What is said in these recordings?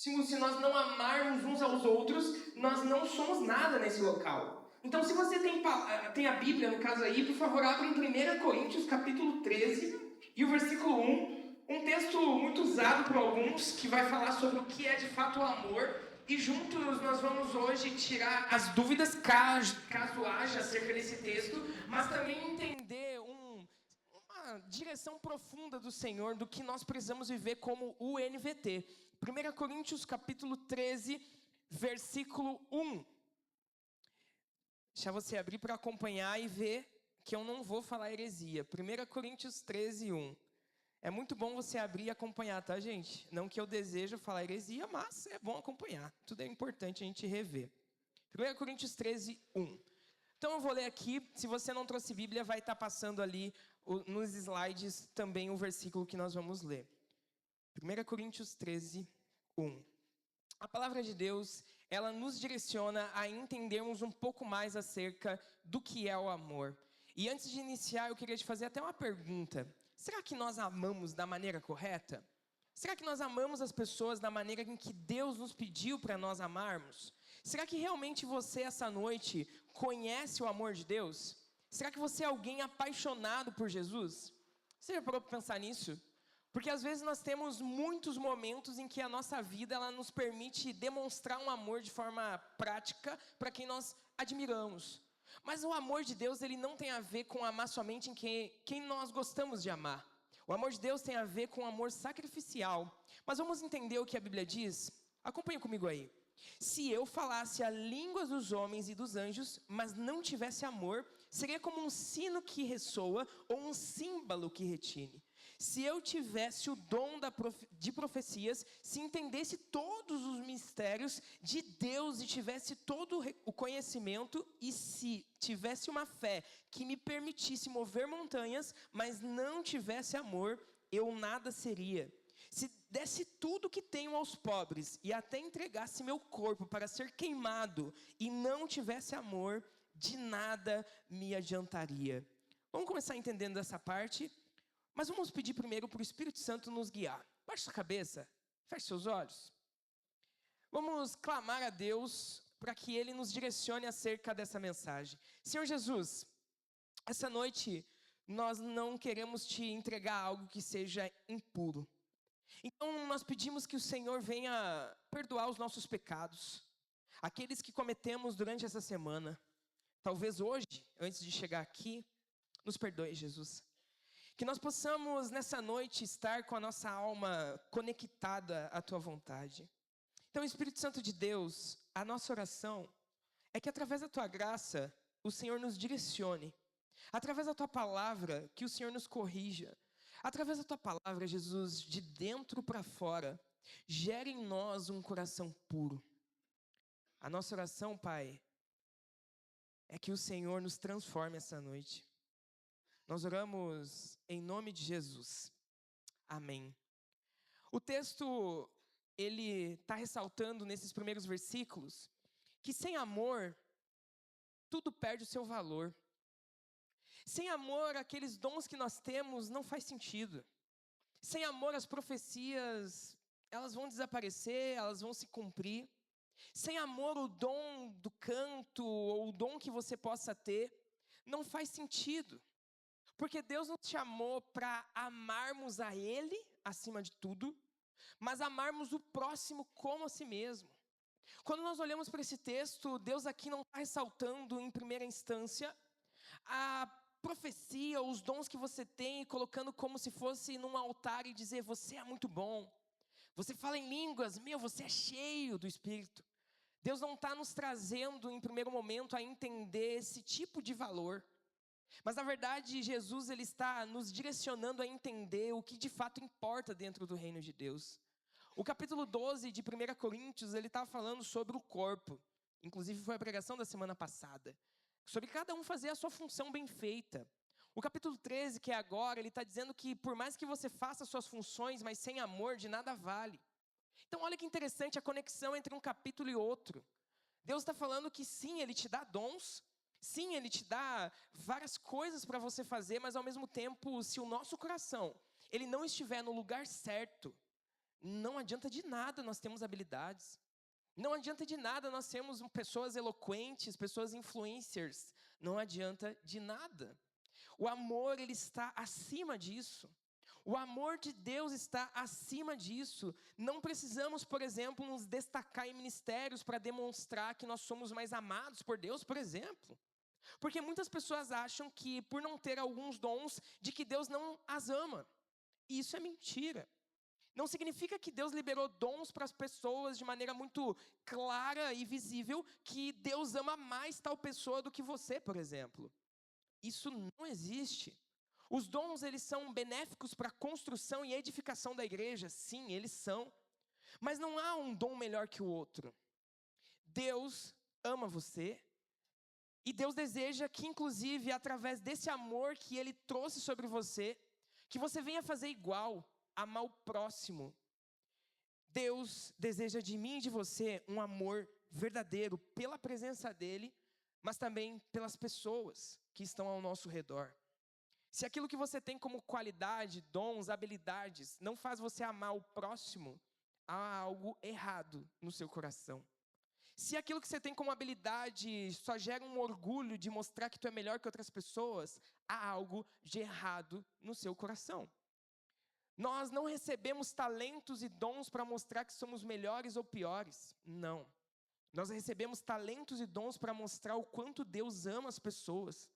Se nós não amarmos uns aos outros, nós não somos nada nesse local. Então, se você tem a Bíblia, no caso aí, por favor, abra em 1 Coríntios, capítulo 13, e o versículo 1, um texto muito usado por alguns, que vai falar sobre o que é de fato o amor, e juntos nós vamos hoje tirar as dúvidas, caso haja, acerca desse texto, mas também entender uma direção profunda do Senhor, do que nós precisamos viver como o NVT. 1 Coríntios capítulo 13, versículo 1. Deixa você abrir para acompanhar e ver que eu não vou falar heresia. 1 Coríntios 13, 1. É muito bom você abrir e acompanhar, tá, gente? Não que eu desejo falar heresia, mas é bom acompanhar. Tudo é importante a gente rever. 1 Coríntios 13, 1. Então eu vou ler aqui. Se você não trouxe Bíblia, vai estar passando ali nos slides também o versículo que nós vamos ler. 1 Coríntios 13, 1. A palavra de Deus, ela nos direciona a entendermos um pouco mais acerca do que é o amor. E antes de iniciar, eu queria te fazer até uma pergunta. Será que nós amamos da maneira correta? Será que nós amamos as pessoas da maneira em que Deus nos pediu para nós amarmos? Será que realmente você, essa noite, conhece o amor de Deus? Será que você é alguém apaixonado por Jesus? Você já parou para pensar nisso? Porque às vezes nós temos muitos momentos em que a nossa vida ela nos permite demonstrar um amor de forma prática para quem nós admiramos. Mas o amor de Deus ele não tem a ver com amar somente em quem nós gostamos de amar. O amor de Deus tem a ver com amor sacrificial. Mas vamos entender o que a Bíblia diz? Acompanhe comigo aí. Se eu falasse a língua dos homens e dos anjos, mas não tivesse amor, seria como um sino que ressoa ou um símbolo que retine. Se eu tivesse o dom de profecias, se entendesse todos os mistérios de Deus e tivesse todo o conhecimento, e se tivesse uma fé que me permitisse mover montanhas, mas não tivesse amor, eu nada seria. Se desse tudo que tenho aos pobres e até entregasse meu corpo para ser queimado e não tivesse amor, de nada me adiantaria. Vamos começar entendendo essa parte, mas vamos pedir primeiro para o Espírito Santo nos guiar. Baixe sua cabeça, feche seus olhos. Vamos clamar a Deus para que Ele nos direcione acerca dessa mensagem. Senhor Jesus, essa noite nós não queremos te entregar algo que seja impuro. Então nós pedimos que o Senhor venha perdoar os nossos pecados, aqueles que cometemos durante essa semana. Talvez hoje, antes de chegar aqui, nos perdoe, Jesus. Que nós possamos nessa noite estar com a nossa alma conectada à Tua vontade. Então, Espírito Santo de Deus, a nossa oração é que através da Tua graça, o Senhor nos direcione. Através da Tua palavra, que o Senhor nos corrija. Através da Tua palavra, Jesus, de dentro para fora, gere em nós um coração puro. A nossa oração, Pai, é que o Senhor nos transforme essa noite. Nós oramos em nome de Jesus. Amém. O texto, ele está ressaltando nesses primeiros versículos que sem amor, tudo perde o seu valor. Sem amor, aqueles dons que nós temos não faz sentido. Sem amor, as profecias, elas vão desaparecer, elas vão se cumprir. Sem amor, o dom do canto ou o dom que você possa ter, não faz sentido. Porque Deus nos chamou para amarmos a Ele, acima de tudo, mas amarmos o próximo como a si mesmo. Quando nós olhamos para esse texto, Deus aqui não está ressaltando em primeira instância a profecia, os dons que você tem, colocando como se fosse num altar e dizer, você é muito bom. Você fala em línguas, você é cheio do Espírito. Deus não está nos trazendo em primeiro momento a entender esse tipo de valor. Mas na verdade Jesus ele está nos direcionando a entender o que de fato importa dentro do reino de Deus. O capítulo 12 de 1 Coríntios ele está falando sobre o corpo. Inclusive foi a pregação da semana passada. Sobre cada um fazer a sua função bem feita. O capítulo 13, que é agora, ele está dizendo que por mais que você faça suas funções, mas sem amor, de nada vale. Então olha que interessante a conexão entre um capítulo e outro. Deus está falando que sim, Ele te dá dons, sim, Ele te dá várias coisas para você fazer, mas ao mesmo tempo, se o nosso coração, ele não estiver no lugar certo, Não adianta de nada nós termos habilidades. Não adianta de nada nós sermos pessoas eloquentes, pessoas influencers. Não adianta de nada. O amor, ele está acima disso. O amor de Deus está acima disso. Não precisamos, por exemplo, nos destacar em ministérios para demonstrar que nós somos mais amados por Deus, por exemplo. Porque muitas pessoas acham que, por não ter alguns dons, de que Deus não as ama. E isso é mentira. Não significa que Deus liberou dons para as pessoas de maneira muito clara e visível, que Deus ama mais tal pessoa do que você, por exemplo. Isso não existe. Os dons, eles são benéficos para a construção e edificação da igreja. Sim, eles são. Mas não há um dom melhor que o outro. Deus ama você. E Deus deseja que, inclusive, através desse amor que Ele trouxe sobre você, que você venha fazer igual, amar o próximo. Deus deseja de mim e de você um amor verdadeiro pela presença dEle, mas também pelas pessoas que estão ao nosso redor. Se aquilo que você tem como qualidade, dons, habilidades, não faz você amar o próximo, há algo errado no seu coração. Se aquilo que você tem como habilidade só gera um orgulho de mostrar que tu é melhor que outras pessoas, há algo de errado no seu coração. Nós não recebemos talentos e dons para mostrar que somos melhores ou piores. Não. Nós recebemos talentos e dons para mostrar o quanto Deus ama as pessoas.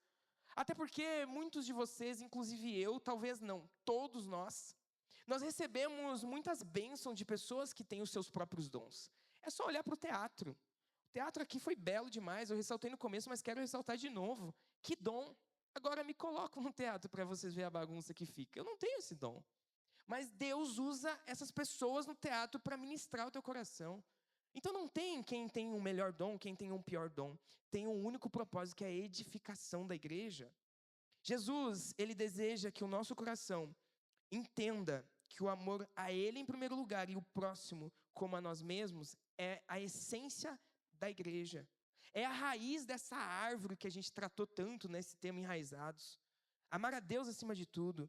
Até porque muitos de vocês, inclusive eu, talvez não, todos nós recebemos muitas bênçãos de pessoas que têm os seus próprios dons. É só olhar para o teatro. O teatro aqui foi belo demais, eu ressaltei no começo, mas quero ressaltar de novo. Que dom! Agora me coloco no teatro para vocês verem a bagunça que fica. Eu não tenho esse dom. Mas Deus usa essas pessoas no teatro para ministrar o teu coração. Então não tem quem tem um melhor dom, quem tem um pior dom. Tem um único propósito, que é a edificação da igreja. Jesus, ele deseja que o nosso coração entenda que o amor a Ele em primeiro lugar e o próximo como a nós mesmos é a essência da igreja. É a raiz dessa árvore que a gente tratou tanto nesse tema Enraizados. Amar a Deus acima de tudo.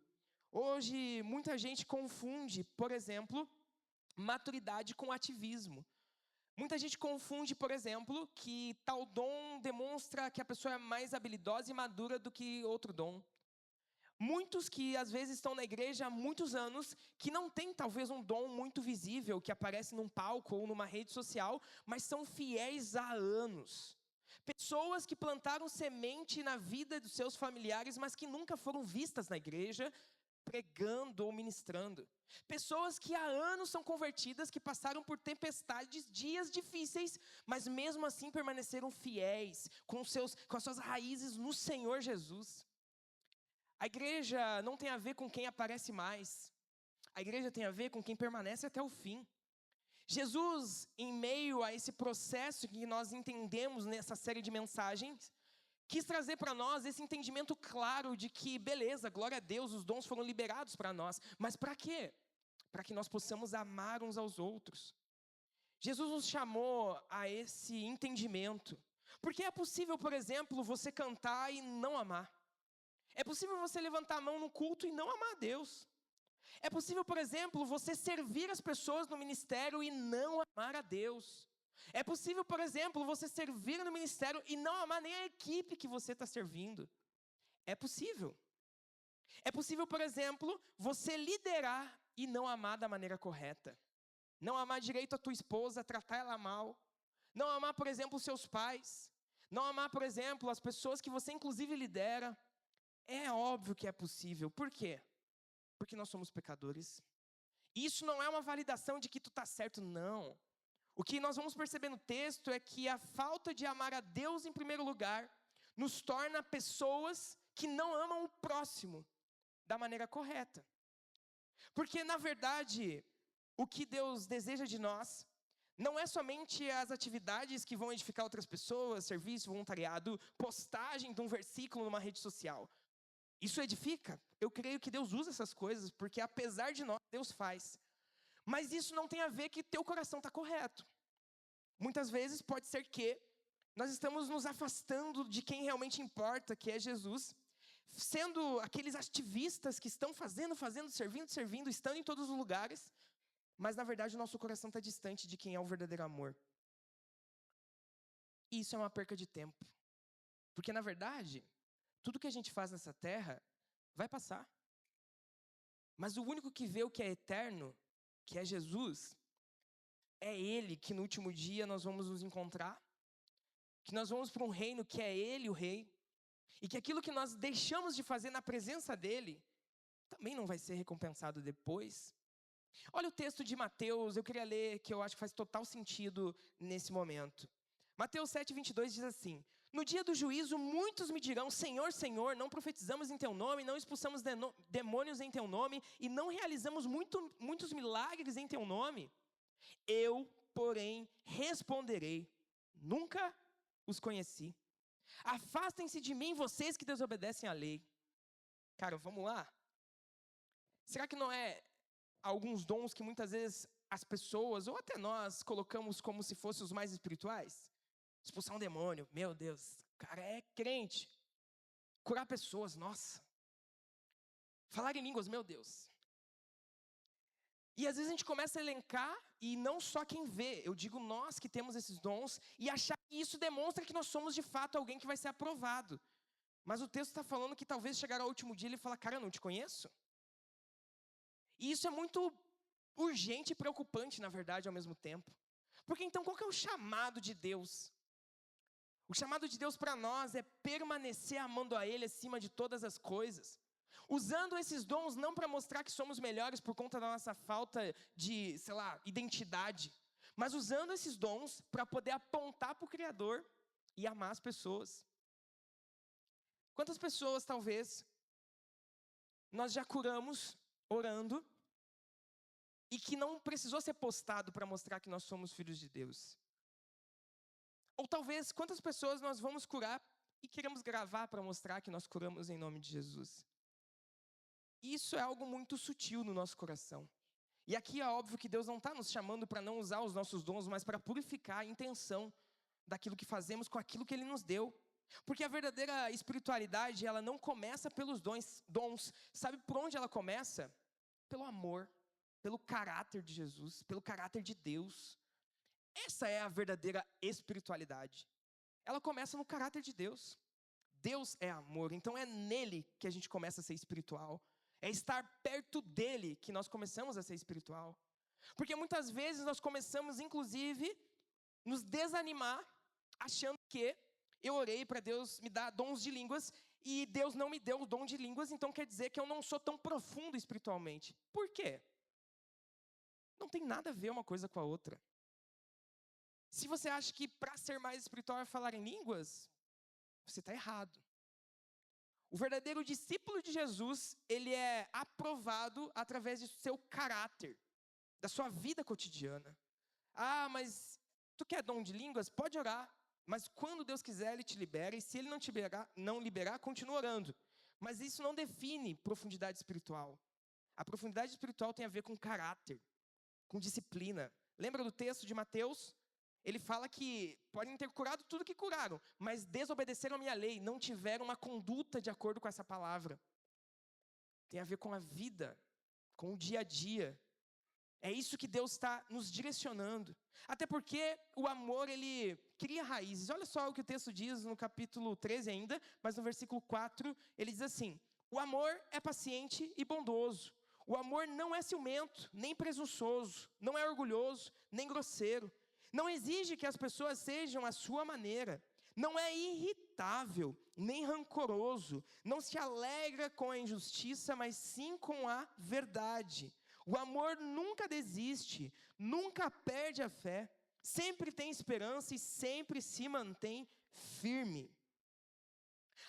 Hoje, muita gente confunde, por exemplo, maturidade com ativismo. Muita gente confunde, por exemplo, que tal dom demonstra que a pessoa é mais habilidosa e madura do que outro dom. Muitos que às vezes estão na igreja há muitos anos, que não têm talvez um dom muito visível, que aparece num palco ou numa rede social, mas são fiéis há anos. Pessoas que plantaram semente na vida dos seus familiares, mas que nunca foram vistas na igreja, pregando ou ministrando. Pessoas que há anos são convertidas, que passaram por tempestades, dias difíceis, mas mesmo assim permaneceram fiéis, com as suas raízes no Senhor Jesus. A igreja não tem a ver com quem aparece mais. A igreja tem a ver com quem permanece até o fim. Jesus, em meio a esse processo que nós entendemos nessa série de mensagens, quis trazer para nós esse entendimento claro de que, beleza, glória a Deus, os dons foram liberados para nós. Mas para quê? Para que nós possamos amar uns aos outros. Jesus nos chamou a esse entendimento. Porque é possível, por exemplo, você cantar e não amar. É possível você levantar a mão no culto e não amar a Deus. É possível, por exemplo, você servir as pessoas no ministério e não amar a Deus. É possível, por exemplo, você servir no ministério e não amar nem a equipe que você está servindo. É possível. É possível, por exemplo, você liderar e não amar da maneira correta. Não amar direito a tua esposa, tratar ela mal. Não amar, por exemplo, os seus pais. Não amar, por exemplo, as pessoas que você inclusive lidera. É óbvio que é possível. Por quê? Porque nós somos pecadores. Isso não é uma validação de que tu está certo, não. O que nós vamos perceber no texto é que a falta de amar a Deus em primeiro lugar nos torna pessoas que não amam o próximo da maneira correta. Porque, na verdade, o que Deus deseja de nós não é somente as atividades que vão edificar outras pessoas, serviço, voluntariado, postagem de um versículo numa rede social. Isso edifica. Eu creio que Deus usa essas coisas, porque apesar de nós, Deus faz. Mas isso não tem a ver que teu coração está correto. Muitas vezes pode ser que nós estamos nos afastando de quem realmente importa, que é Jesus, sendo aqueles ativistas que estão fazendo, servindo, estando em todos os lugares, mas na verdade o nosso coração está distante de quem é o verdadeiro amor. E isso é uma perca de tempo. Porque na verdade, tudo que a gente faz nessa terra vai passar. Mas o único que vê o que é eterno, que é Jesus, é Ele que no último dia nós vamos nos encontrar, que nós vamos para um reino que é Ele o Rei, e que aquilo que nós deixamos de fazer na presença dEle, também não vai ser recompensado depois. Olha o texto de Mateus, eu queria ler, que eu acho que faz total sentido nesse momento. Mateus 7:22 diz assim: no dia do juízo, muitos me dirão, Senhor, Senhor, não profetizamos em Teu nome, não expulsamos demônios em Teu nome, e não realizamos muitos milagres em Teu nome. Eu, porém, responderei, nunca os conheci. Afastem-se de mim, vocês que desobedecem à lei. Cara, vamos lá? Será que não é alguns dons que muitas vezes as pessoas, ou até nós, colocamos como se fossem os mais espirituais? Expulsar um demônio, meu Deus, o cara é crente. Curar pessoas, nossa. Falar em línguas, meu Deus. E às vezes a gente começa a elencar, e não só quem vê, eu digo nós que temos esses dons, e achar que isso demonstra que nós somos de fato alguém que vai ser aprovado. Mas o texto está falando que talvez chegará ao último dia e ele fala, cara, eu não te conheço. E isso é muito urgente e preocupante, na verdade, ao mesmo tempo. Porque então, qual que é o chamado de Deus? O chamado de Deus para nós é permanecer amando a Ele acima de todas as coisas. Usando esses dons não para mostrar que somos melhores por conta da nossa falta de, identidade. Mas usando esses dons para poder apontar para o Criador e amar as pessoas. Quantas pessoas, talvez, nós já curamos orando e que não precisou ser postado para mostrar que nós somos filhos de Deus? Ou talvez, quantas pessoas nós vamos curar e queremos gravar para mostrar que nós curamos em nome de Jesus? Isso é algo muito sutil no nosso coração. E aqui é óbvio que Deus não está nos chamando para não usar os nossos dons, mas para purificar a intenção daquilo que fazemos com aquilo que Ele nos deu. Porque a verdadeira espiritualidade, ela não começa pelos dons. Sabe por onde ela começa? Pelo amor, pelo caráter de Jesus, pelo caráter de Deus. Essa é a verdadeira espiritualidade. Ela começa no caráter de Deus. Deus é amor, então é nele que a gente começa a ser espiritual. É estar perto dele que nós começamos a ser espiritual. Porque muitas vezes nós começamos, inclusive, nos desanimar, achando que eu orei para Deus me dar dons de línguas e Deus não me deu o dom de línguas, então quer dizer que eu não sou tão profundo espiritualmente. Por quê? Não tem nada a ver uma coisa com a outra. Se você acha que para ser mais espiritual é falar em línguas, você está errado. O verdadeiro discípulo de Jesus, ele é aprovado através do seu caráter, da sua vida cotidiana. Ah, mas tu quer dom de línguas? Pode orar. Mas quando Deus quiser, Ele te libera. E se Ele não liberar, continua orando. Mas isso não define profundidade espiritual. A profundidade espiritual tem a ver com caráter, com disciplina. Lembra do texto de Mateus? Ele fala que podem ter curado tudo que curaram, mas desobedeceram a minha lei, não tiveram uma conduta de acordo com essa palavra. Tem a ver com a vida, com o dia a dia. É isso que Deus está nos direcionando. Até porque o amor, ele cria raízes. Olha só o que o texto diz no capítulo 13 ainda, mas no versículo 4, ele diz assim: o amor é paciente e bondoso. O amor não é ciumento, nem presunçoso, não é orgulhoso, nem grosseiro. Não exige que as pessoas sejam à sua maneira. Não é irritável, nem rancoroso. Não se alegra com a injustiça, mas sim com a verdade. O amor nunca desiste, nunca perde a fé. Sempre tem esperança e sempre se mantém firme.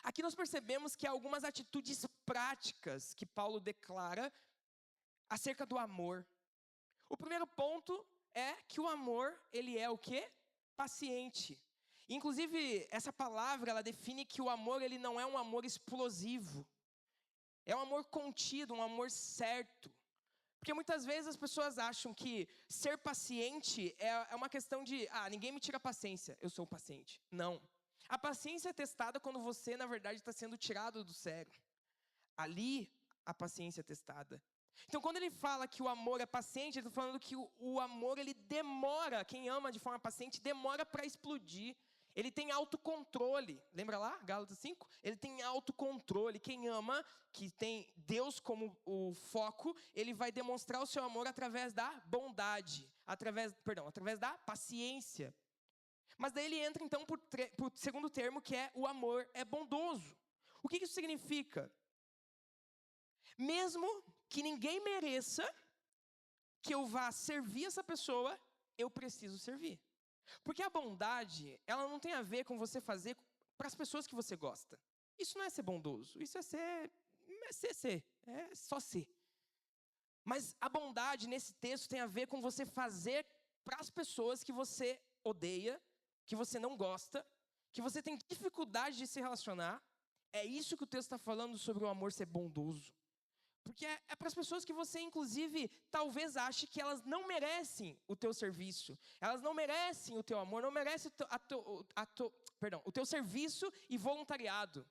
Aqui nós percebemos que há algumas atitudes práticas que Paulo declara acerca do amor. O primeiro ponto é que o amor, ele é o quê? Paciente. Inclusive, essa palavra, ela define que o amor, ele não é um amor explosivo. É um amor contido, um amor certo. Porque muitas vezes as pessoas acham que ser paciente é uma questão de, ninguém me tira a paciência, eu sou paciente. Não. A paciência é testada quando você, na verdade, está sendo tirado do sério. Ali, a paciência é testada. Então, quando ele fala que o amor é paciente, ele está falando que o amor, ele demora, quem ama de forma paciente, demora para explodir. Ele tem autocontrole. Lembra lá, Gálatas 5? Ele tem autocontrole. Quem ama, que tem Deus como o foco, ele vai demonstrar o seu amor através da bondade, através da paciência. Mas daí ele entra então para o segundo termo, que é o amor é bondoso. O que isso significa? Mesmo que ninguém mereça que eu vá servir essa pessoa, eu preciso servir. Porque a bondade, ela não tem a ver com você fazer para as pessoas que você gosta. Isso não é ser bondoso, isso é só ser. Mas a bondade nesse texto tem a ver com você fazer para as pessoas que você odeia, que você não gosta, que você tem dificuldade de se relacionar. É isso que o texto está falando sobre o amor ser bondoso. Porque é para as pessoas que você, inclusive, talvez ache que elas não merecem o teu serviço. Elas não merecem o teu amor, não merecem o teu serviço e voluntariado.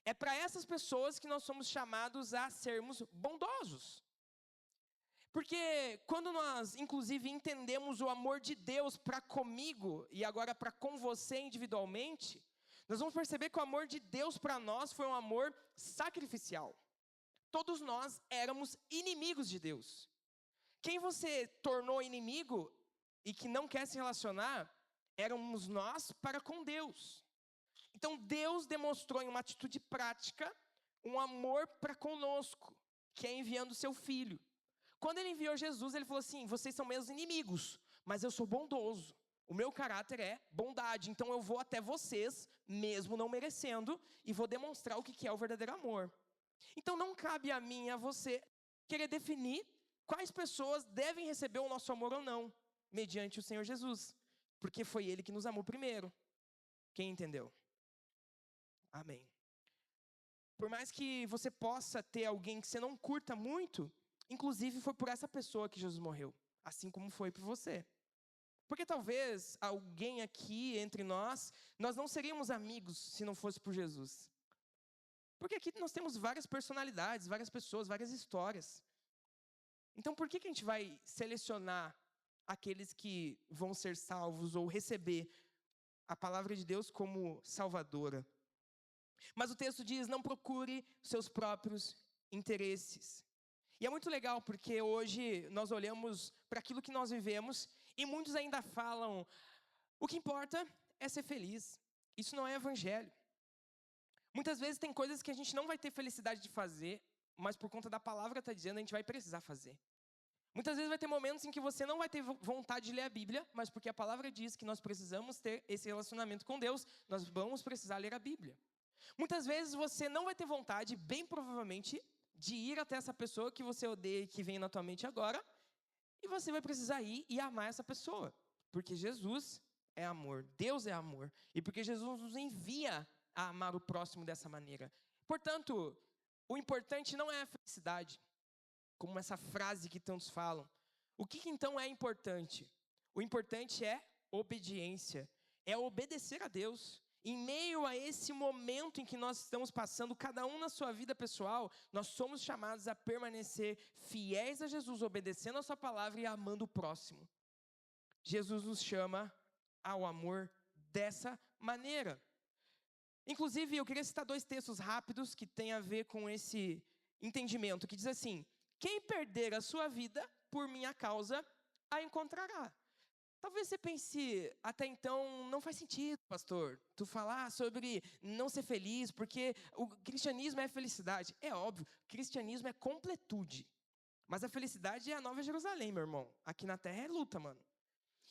É para essas pessoas que nós somos chamados a sermos bondosos. Porque quando nós, inclusive, entendemos o amor de Deus para comigo e agora para com você individualmente, nós vamos perceber que o amor de Deus para nós foi um amor sacrificial. Todos nós éramos inimigos de Deus. Quem você tornou inimigo e que não quer se relacionar, éramos nós para com Deus. Então Deus demonstrou em uma atitude prática um amor para conosco, que é enviando o seu Filho. Quando ele enviou Jesus, ele falou assim: vocês são meus inimigos, mas eu sou bondoso. O meu caráter é bondade, então eu vou até vocês, mesmo não merecendo, e vou demonstrar o que é o verdadeiro amor. Então não cabe a mim e a você querer definir quais pessoas devem receber o nosso amor ou não, mediante o Senhor Jesus. Porque foi Ele que nos amou primeiro. Quem entendeu? Amém. Por mais que você possa ter alguém que você não curta muito, inclusive foi por essa pessoa que Jesus morreu, assim como foi por você. Porque talvez alguém aqui entre nós não seríamos amigos se não fosse por Jesus. Porque aqui nós temos várias personalidades, várias pessoas, várias histórias. Então por que a gente vai selecionar aqueles que vão ser salvos ou receber a palavra de Deus como salvadora? Mas o texto diz: não procure seus próprios interesses. E é muito legal porque hoje nós olhamos para aquilo que nós vivemos e muitos ainda falam: o que importa é ser feliz. Isso não é evangelho. Muitas vezes tem coisas que a gente não vai ter felicidade de fazer, mas por conta da palavra está dizendo, a gente vai precisar fazer. Muitas vezes vai ter momentos em que você não vai ter vontade de ler a Bíblia, mas porque a palavra diz que nós precisamos ter esse relacionamento com Deus, nós vamos precisar ler a Bíblia. Muitas vezes você não vai ter vontade, bem provavelmente, de ir até essa pessoa que você odeia e que vem na tua mente agora, e você vai precisar ir e amar essa pessoa. Porque Jesus é amor, Deus é amor, e porque Jesus nos envia a amar o próximo dessa maneira. Portanto, o importante não é a felicidade, como essa frase que tantos falam. O que então é importante? O importante é obediência, é obedecer a Deus. Em meio a esse momento em que nós estamos passando, cada um na sua vida pessoal, nós somos chamados a permanecer fiéis a Jesus, obedecendo a sua palavra e amando o próximo. Jesus nos chama ao amor dessa maneira. Inclusive, eu queria citar 2 textos rápidos que têm a ver com esse entendimento, que diz assim: quem perder a sua vida por minha causa, a encontrará. Talvez você pense, até então, não faz sentido, pastor, tu falar sobre não ser feliz, porque o cristianismo é felicidade. É óbvio, cristianismo é completude. Mas a felicidade é a Nova Jerusalém, meu irmão. Aqui na terra é luta, mano.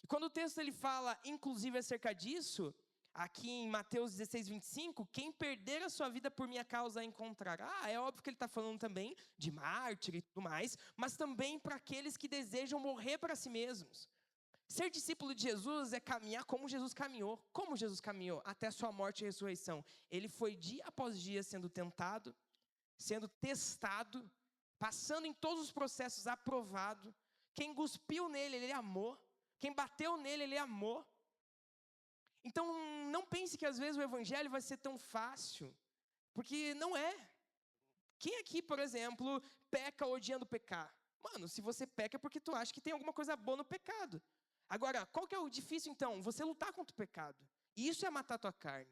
E quando o texto ele fala, inclusive, acerca disso, aqui em Mateus 16, 25, quem perder a sua vida por minha causa a encontrará. É óbvio que ele está falando também de mártir e tudo mais, mas também para aqueles que desejam morrer para si mesmos. Ser discípulo de Jesus é caminhar como Jesus caminhou. Como Jesus caminhou? Até a sua morte e ressurreição. Ele foi dia após dia sendo tentado, sendo testado, passando em todos os processos, aprovado. Quem cuspiu nele, ele amou. Quem bateu nele, ele amou. Então, não pense que às vezes o evangelho vai ser tão fácil, porque não é. Quem aqui, por exemplo, peca odiando pecar? Mano, se você peca é porque tu acha que tem alguma coisa boa no pecado. Agora, qual que é o difícil então? Você lutar contra o pecado. Isso é matar a tua carne.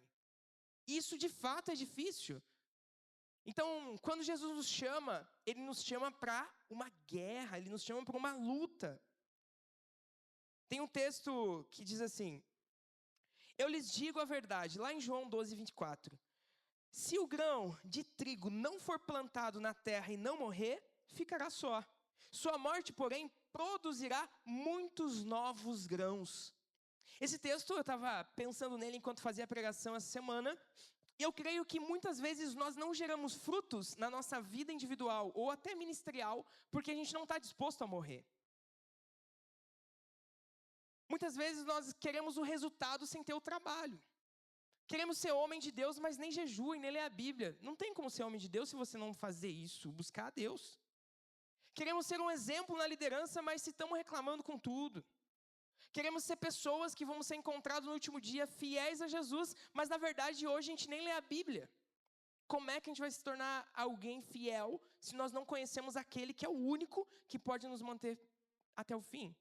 Isso de fato é difícil. Então, quando Jesus nos chama, Ele nos chama para uma guerra, Ele nos chama para uma luta. Tem um texto que diz assim: eu lhes digo a verdade, lá em João 12, 24. Se o grão de trigo não for plantado na terra e não morrer, ficará só. Sua morte, porém, produzirá muitos novos grãos. Esse texto, eu estava pensando nele enquanto fazia a pregação essa semana, e eu creio que muitas vezes nós não geramos frutos na nossa vida individual ou até ministerial, porque a gente não está disposto a morrer. Muitas vezes nós queremos o resultado sem ter o trabalho. Queremos ser homem de Deus, mas nem jejua e nem lê a Bíblia. Não tem como ser homem de Deus se você não fazer isso, buscar a Deus. Queremos ser um exemplo na liderança, mas se estamos reclamando com tudo. Queremos ser pessoas que vão ser encontradas no último dia fiéis a Jesus, mas na verdade hoje a gente nem lê a Bíblia. Como é que a gente vai se tornar alguém fiel se nós não conhecemos aquele que é o único que pode nos manter até o fim?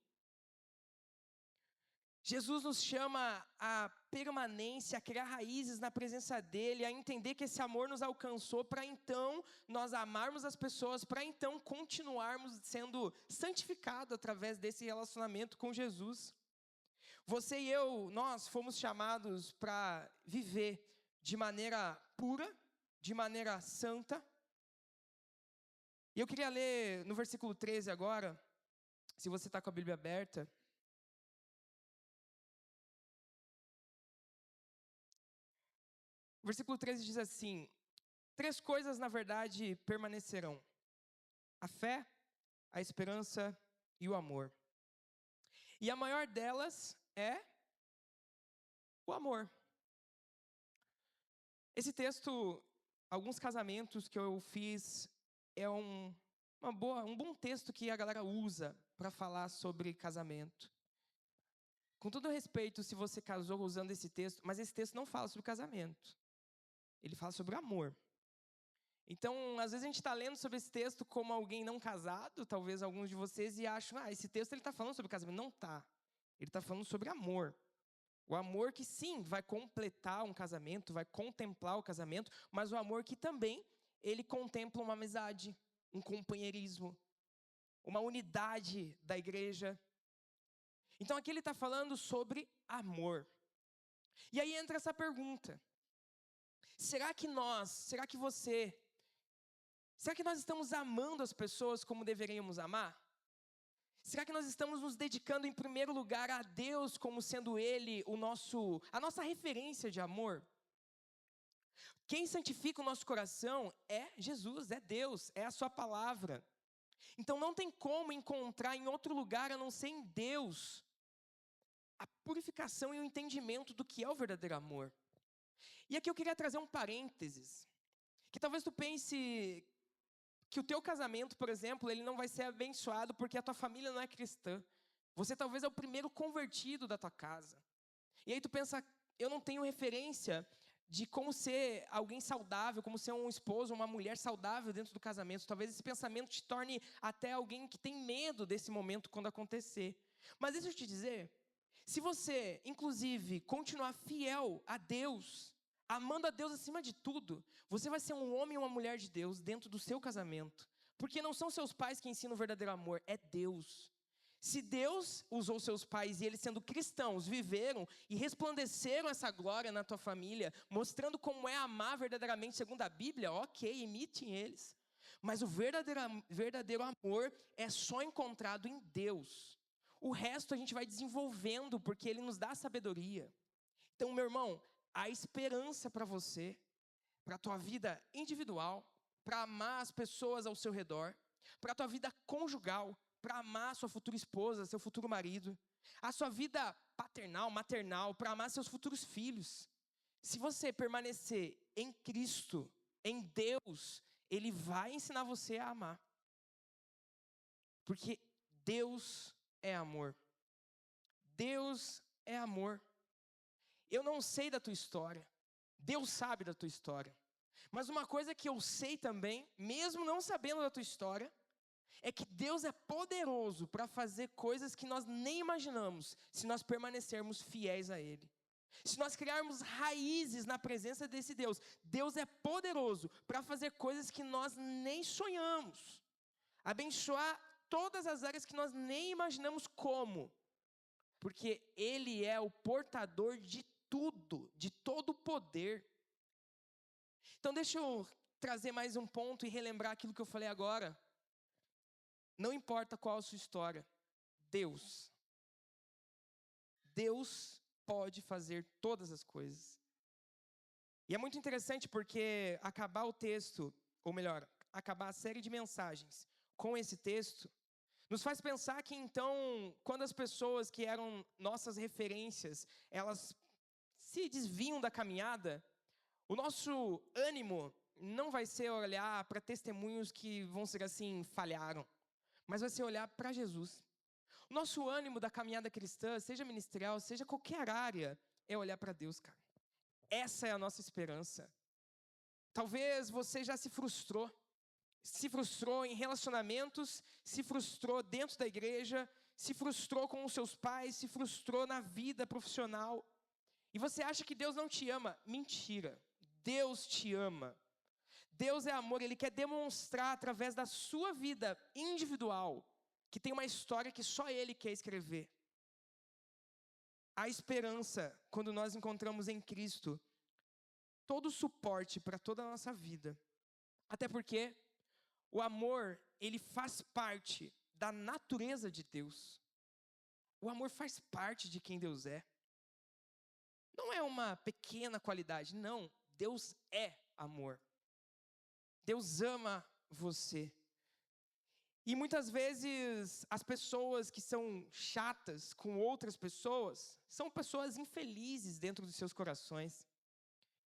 Jesus nos chama à permanência, a criar raízes na presença dEle, a entender que esse amor nos alcançou para então nós amarmos as pessoas, para então continuarmos sendo santificados através desse relacionamento com Jesus. Você e eu, nós fomos chamados para viver de maneira pura, de maneira santa. E eu queria ler no versículo 13 agora, se você está com a Bíblia aberta. O versículo 13 diz assim: 3 coisas, na verdade, permanecerão: a fé, a esperança e o amor. E a maior delas é o amor. Esse texto, alguns casamentos que eu fiz, é um bom texto que a galera usa para falar sobre casamento. Com todo respeito, se você casou usando esse texto, mas esse texto não fala sobre casamento. Ele fala sobre amor. Então, às vezes a gente está lendo sobre esse texto como alguém não casado, talvez alguns de vocês, e acham, esse texto ele está falando sobre casamento. Não está. Ele está falando sobre amor. O amor que sim, vai completar um casamento, vai contemplar o casamento, mas o amor que também, ele contempla uma amizade, um companheirismo, uma unidade da igreja. Então aqui ele está falando sobre amor. E aí entra essa pergunta: será que nós estamos amando as pessoas como deveríamos amar? Será que nós estamos nos dedicando em primeiro lugar a Deus como sendo Ele a nossa referência de amor? Quem santifica o nosso coração é Jesus, é Deus, é a sua palavra. Então não tem como encontrar em outro lugar a não ser em Deus a purificação e o entendimento do que é o verdadeiro amor. E aqui eu queria trazer um parênteses, que talvez tu pense que o teu casamento, por exemplo, ele não vai ser abençoado porque a tua família não é cristã. Você talvez é o primeiro convertido da tua casa. E aí tu pensa, eu não tenho referência de como ser alguém saudável, como ser um esposo, uma mulher saudável dentro do casamento. Talvez esse pensamento te torne até alguém que tem medo desse momento quando acontecer. Mas deixa eu te dizer, se você, inclusive, continuar fiel a Deus, amando a Deus acima de tudo, você vai ser um homem e uma mulher de Deus dentro do seu casamento. Porque não são seus pais que ensinam o verdadeiro amor, é Deus. Se Deus usou seus pais e eles sendo cristãos, viveram e resplandeceram essa glória na tua família, mostrando como é amar verdadeiramente segundo a Bíblia, ok, imitem eles. Mas o verdadeiro amor é só encontrado em Deus. O resto a gente vai desenvolvendo porque Ele nos dá sabedoria. Então, meu irmão, há esperança para você, para a tua vida individual, para amar as pessoas ao seu redor, para a tua vida conjugal, para amar a sua futura esposa, seu futuro marido, a sua vida paternal, maternal, para amar seus futuros filhos. Se você permanecer em Cristo, em Deus, Ele vai ensinar você a amar. Porque Deus é amor. Deus é amor. Eu não sei da tua história. Deus sabe da tua história. Mas uma coisa que eu sei também, mesmo não sabendo da tua história, é que Deus é poderoso para fazer coisas que nós nem imaginamos, se nós permanecermos fiéis a Ele. Se nós criarmos raízes na presença desse Deus, Deus é poderoso para fazer coisas que nós nem sonhamos. Abençoar todas as áreas que nós nem imaginamos como. Porque Ele é o portador de tudo, de todo o poder. Então deixa eu trazer mais um ponto e relembrar aquilo que eu falei agora. Não importa qual a sua história, Deus pode fazer todas as coisas. E é muito interessante porque acabar o texto, ou melhor, acabar a série de mensagens com esse texto, nos faz pensar que então, quando as pessoas que eram nossas referências, elas se desviam da caminhada, o nosso ânimo não vai ser olhar para testemunhos que vão ser assim, falharam, mas vai ser olhar para Jesus. O nosso ânimo da caminhada cristã, seja ministerial, seja qualquer área, é olhar para Deus, cara. Essa é a nossa esperança. Talvez você já se frustrou em relacionamentos, se frustrou dentro da igreja, se frustrou com os seus pais, se frustrou na vida profissional. E você acha que Deus não te ama? Mentira. Deus te ama. Deus é amor, Ele quer demonstrar através da sua vida individual, que tem uma história que só Ele quer escrever. A esperança, quando nós encontramos em Cristo, todo o suporte para toda a nossa vida. Até porque o amor, ele faz parte da natureza de Deus. O amor faz parte de quem Deus é. Não é uma pequena qualidade, não. Deus é amor. Deus ama você. E muitas vezes as pessoas que são chatas com outras pessoas são pessoas infelizes dentro dos seus corações.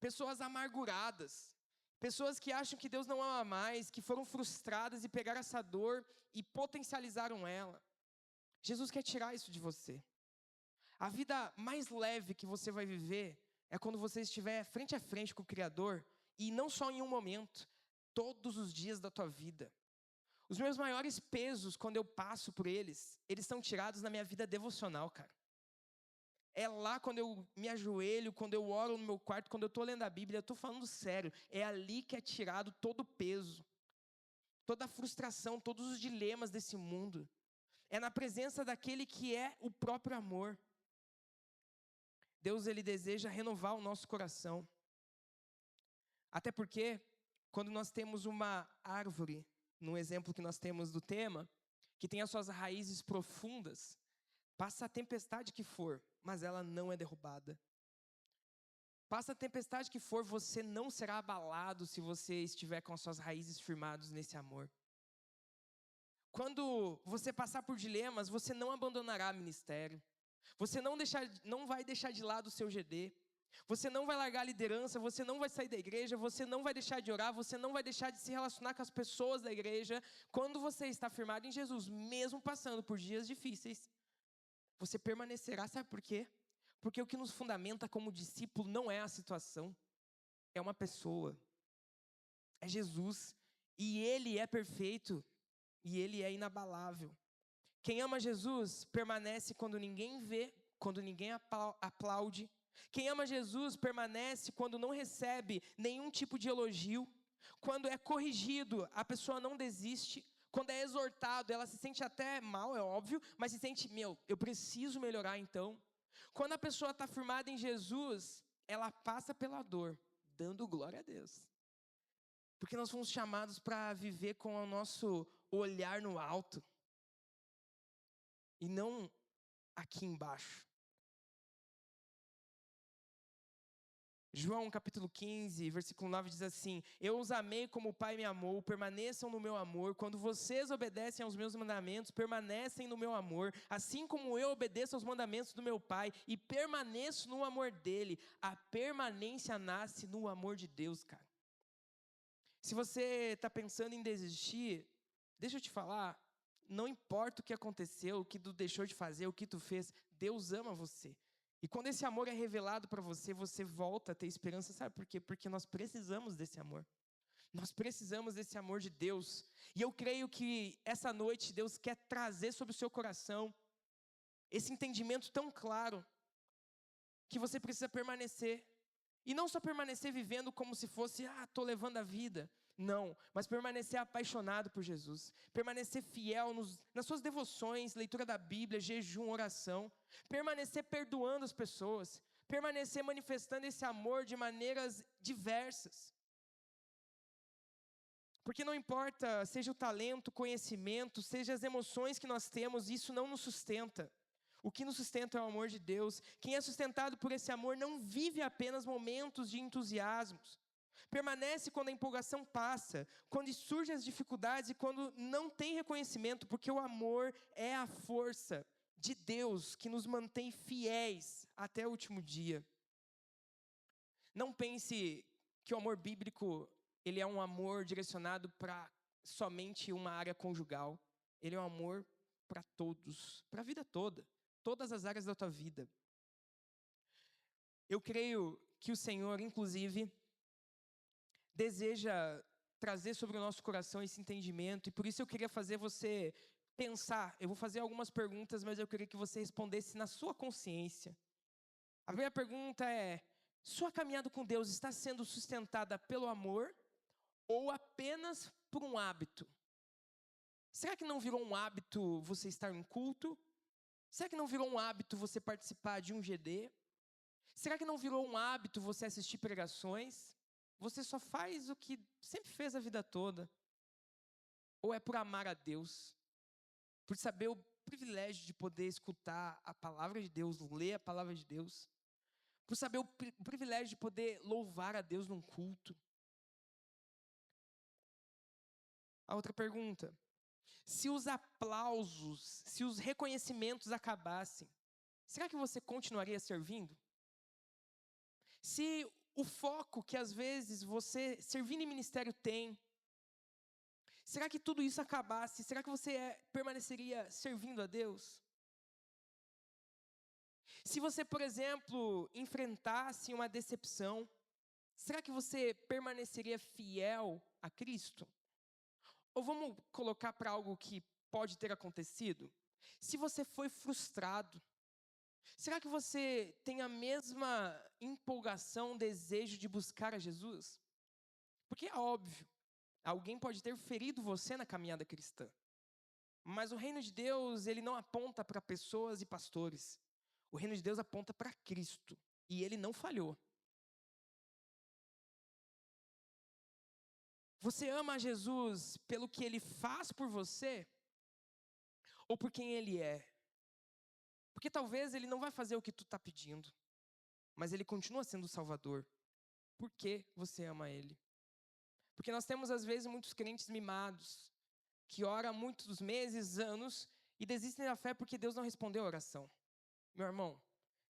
Pessoas amarguradas. Pessoas que acham que Deus não ama mais, que foram frustradas e pegaram essa dor e potencializaram ela. Jesus quer tirar isso de você. A vida mais leve que você vai viver é quando você estiver frente a frente com o Criador, e não só em um momento, todos os dias da tua vida. Os meus maiores pesos, quando eu passo por eles são tirados na minha vida devocional, cara. É lá quando eu me ajoelho, quando eu oro no meu quarto, quando eu estou lendo a Bíblia, eu estou falando sério. É ali que é tirado todo o peso, toda a frustração, todos os dilemas desse mundo. É na presença daquele que é o próprio amor. Deus, Ele deseja renovar o nosso coração. Até porque, quando nós temos uma árvore, no exemplo que nós temos do tema, que tem as suas raízes profundas, passa a tempestade que for, mas ela não é derrubada. Passa a tempestade que for, você não será abalado se você estiver com as suas raízes firmadas nesse amor. Quando você passar por dilemas, você não abandonará o ministério. Você não vai deixar de lado o seu GD. Você não vai largar a liderança, você não vai sair da igreja, você não vai deixar de orar, você não vai deixar de se relacionar com as pessoas da igreja. Quando você está firmado em Jesus, mesmo passando por dias difíceis, você permanecerá, sabe por quê? Porque o que nos fundamenta como discípulo não é a situação, é uma pessoa, é Jesus, e Ele é perfeito, e Ele é inabalável. Quem ama Jesus permanece quando ninguém vê, quando ninguém aplaude. Quem ama Jesus permanece quando não recebe nenhum tipo de elogio. Quando é corrigido, a pessoa não desiste. Quando é exortado, ela se sente até mal, é óbvio, mas se sente, eu preciso melhorar então. Quando a pessoa está firmada em Jesus, ela passa pela dor, dando glória a Deus. Porque nós fomos chamados para viver com o nosso olhar no alto. E não aqui embaixo. João capítulo 15, versículo 9 diz assim: Eu os amei como o Pai me amou, permaneçam no meu amor. Quando vocês obedecem aos meus mandamentos, permanecem no meu amor. Assim como eu obedeço aos mandamentos do meu Pai e permaneço no amor dele. A permanência nasce no amor de Deus, cara. Se você está pensando em desistir, deixa eu te falar, não importa o que aconteceu, o que tu deixou de fazer, o que tu fez, Deus ama você. E quando esse amor é revelado para você, você volta a ter esperança, sabe por quê? Porque nós precisamos desse amor. Nós precisamos desse amor de Deus. E eu creio que essa noite Deus quer trazer sobre o seu coração esse entendimento tão claro que você precisa permanecer. E não só permanecer vivendo como se fosse, estou levando a vida. Não, mas permanecer apaixonado por Jesus. Permanecer fiel nas suas devoções, leitura da Bíblia, jejum, oração. Permanecer perdoando as pessoas. Permanecer manifestando esse amor de maneiras diversas. Porque não importa, seja o talento, o conhecimento, seja as emoções que nós temos, isso não nos sustenta. O que nos sustenta é o amor de Deus. Quem é sustentado por esse amor não vive apenas momentos de entusiasmos. Permanece quando a empolgação passa, quando surgem as dificuldades e quando não tem reconhecimento, porque o amor é a força de Deus que nos mantém fiéis até o último dia. Não pense que o amor bíblico ele é um amor direcionado para somente uma área conjugal. Ele é um amor para todos, para a vida toda. Todas as áreas da tua vida. Eu creio que o Senhor, inclusive, deseja trazer sobre o nosso coração esse entendimento, e por isso eu queria fazer você pensar. Eu vou fazer algumas perguntas, mas eu queria que você respondesse na sua consciência. A primeira pergunta é: sua caminhada com Deus está sendo sustentada pelo amor ou apenas por um hábito? Será que não virou um hábito você estar em culto? Será que não virou um hábito você participar de um GD? Será que não virou um hábito você assistir pregações? Você só faz o que sempre fez a vida toda? Ou é por amar a Deus? Por saber o privilégio de poder escutar a palavra de Deus, ler a palavra de Deus? Por saber o privilégio de poder louvar a Deus num culto? A outra pergunta: se os aplausos, se os reconhecimentos acabassem, será que você continuaria servindo? Se o foco que às vezes você servindo em ministério tem, será que tudo isso acabasse? Será que você permaneceria servindo a Deus? Se você, por exemplo, enfrentasse uma decepção, será que você permaneceria fiel a Cristo? Ou vamos colocar para algo que pode ter acontecido? Se você foi frustrado, será que você tem a mesma empolgação, desejo de buscar a Jesus? Porque é óbvio, alguém pode ter ferido você na caminhada cristã. Mas o reino de Deus, ele não aponta para pessoas e pastores. O reino de Deus aponta para Cristo. E ele não falhou. Você ama Jesus pelo que ele faz por você? Ou por quem ele é? Porque talvez ele não vai fazer o que tu está pedindo. Mas ele continua sendo o Salvador. Por que você ama ele? Porque nós temos às vezes muitos crentes mimados, que oram há muitos meses, anos, e desistem da fé porque Deus não respondeu a oração. Meu irmão,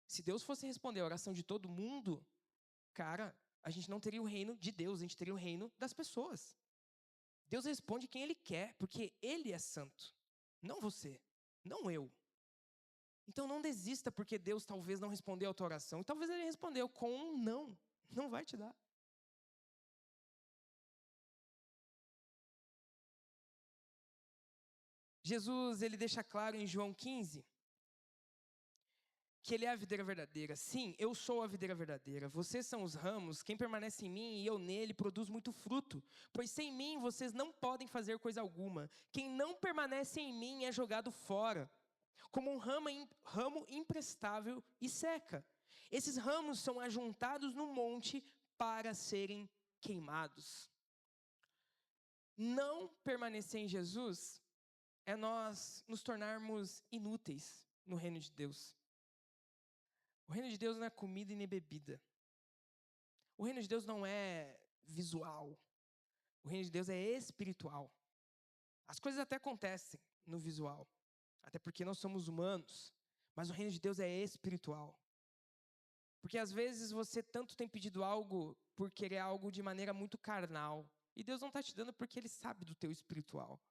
se Deus fosse responder a oração de todo mundo, cara, a gente não teria o reino de Deus, a gente teria o reino das pessoas. Deus responde quem Ele quer, porque Ele é santo. Não você, não eu. Então não desista porque Deus talvez não respondeu a tua oração. E talvez Ele respondeu com um não. Não vai te dar. Jesus, ele deixa claro em João 15, que ele é a videira verdadeira. Sim, eu sou a videira verdadeira. Vocês são os ramos. Quem permanece em mim e eu nele produz muito fruto. Pois sem mim vocês não podem fazer coisa alguma. Quem não permanece em mim é jogado fora, como um ramo imprestável e seca. Esses ramos são ajuntados no monte para serem queimados. Não permanecer em Jesus é nós nos tornarmos inúteis no reino de Deus. O reino de Deus não é comida e nem bebida. O reino de Deus não é visual. O reino de Deus é espiritual. As coisas até acontecem no visual, até porque nós somos humanos, mas o reino de Deus é espiritual. Porque às vezes você tanto tem pedido algo por querer algo de maneira muito carnal, e Deus não está te dando porque Ele sabe do teu espiritual.